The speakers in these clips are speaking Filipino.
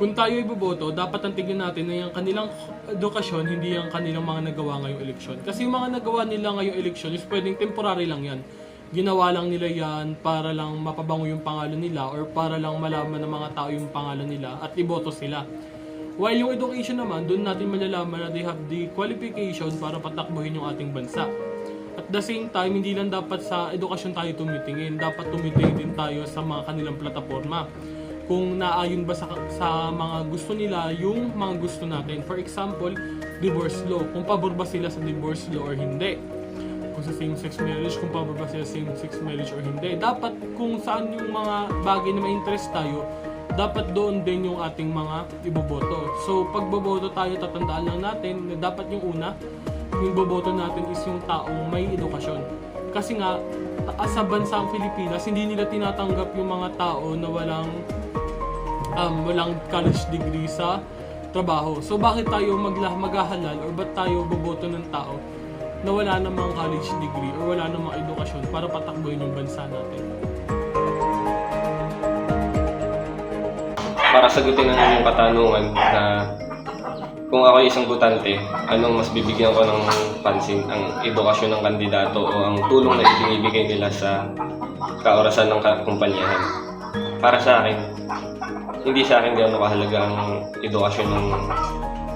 kung tayo iboboto, dapat ang tignan natin na yung kanilang edukasyon, hindi yung kanilang mga nagawa ngayong eleksyon. Kasi yung mga nagawa nila ngayong eleksyon is pwedeng temporary lang yan. Ginawa lang nila yan para lang mapabango yung pangalan nila or para lang malaman ng mga tao yung pangalan nila at iboto sila. While yung education naman, doon natin malalaman na they have the qualification para patakbuhin yung ating bansa. At the same time, hindi lang dapat sa edukasyon tayo tumitingin. Dapat tumitingin din tayo sa mga kanilang plataforma. Kung naayon ba sa mga gusto nila yung mga gusto natin. For example, divorce law. Kung pabor ba sila sa divorce law or hindi. Kung sa same-sex marriage, kung pabor ba sila sa same-sex marriage or hindi. Dapat kung saan yung mga bagay na may interest tayo, dapat doon din yung ating mga iboboto. So, pag boboto tayo, tatandaan lang natin na dapat yung una, yung boboto natin is yung taong may edukasyon. Kasi nga, sa bansang Pilipinas, hindi nila tinatanggap yung mga tao na walang college degree sa trabaho. So, bakit tayo maghahalal or ba't tayo boboto ng tao na wala namang college degree or wala namang edukasyon para patakbuhin yung bansa natin? Para sagutin na yung katanungan na kung ako isang botante, anong mas bibigyan ko ng pansin, ang edukasyon ng kandidato o ang tulong na ibinibigay nila sa kaorasan ng kumpanyahan? Para sa akin, hindi sa akin gano'n kahalaga ang edukasyon ng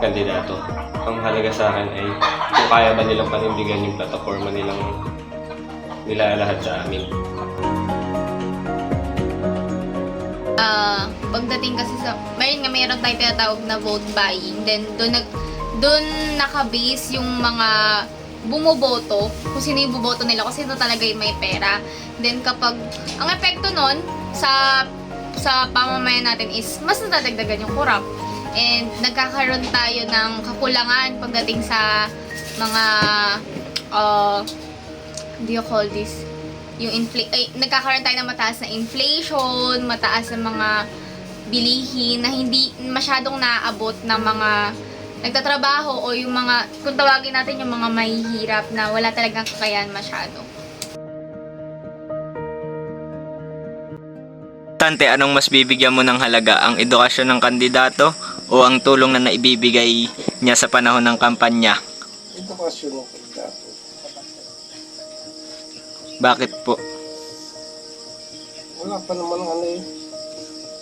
kandidato. Ang halaga sa akin ay kung kaya ba nilang panindigan yung plataforma nilang nilalahad sa amin. Pagdating kasi sa, mayroon tayong tinatawag na vote buying, then doon nakabase yung mga bumoboto, kung sino yung buboto nila, kung sino talaga yung may pera. Then kapag, ang epekto nun sa pamamayan natin is, mas nadadagdagan yung corrupt. And nagkakaroon tayo ng kakulangan pagdating sa mga, what do you call this? Nagkakaroon tayo ng mataas na inflation, mataas na mga bilihin na hindi masyadong naaabot ng mga nagtatrabaho o yung mga, kung tawagin natin yung mga mahihirap na wala talagang kakayahan masyado. Tante, anong mas bibigyan mo ng halaga? Ang edukasyon ng kandidato o ang tulong na naibibigay niya sa panahon ng kampanya? Edukasyon ng kandidato. Bakit po? Wala pa naman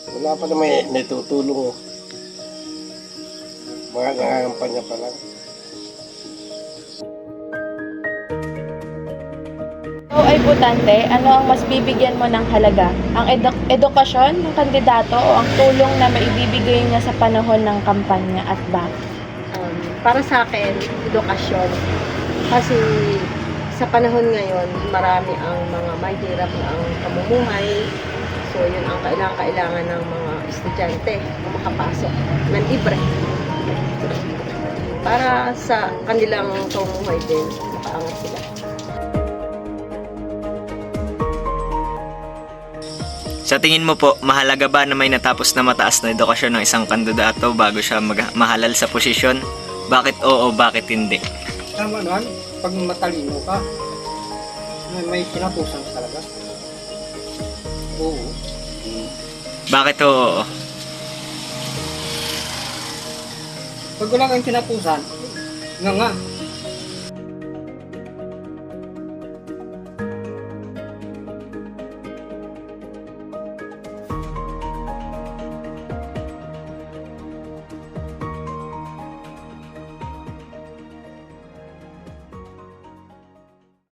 wala pa naman natutulong. Mga nangangampanya pa lang. Ikaw ay botante, ano ang mas bibigyan mo ng halaga? Ang edukasyon ng kandidato o ang tulong na maibibigay niya sa panahon ng kampanya at bakit? Para sa akin, edukasyon. Kasi sa panahon ngayon, marami ang mga mahirap na ang pamumuhay. So, yun ang kailangan ng mga estudyante na makapasok ng libre. Para sa kanilang pamumuhay din, makaangat sila. Sa tingin mo po, mahalaga ba na may natapos na mataas na edukasyon ng isang kandidato bago siya mahalal sa posisyon? Bakit oo, bakit hindi? Tama naman, pag matalino ka, may kinapusan ka talaga. Oo. Bakit oo? Pag wala kang kinapusan, nga,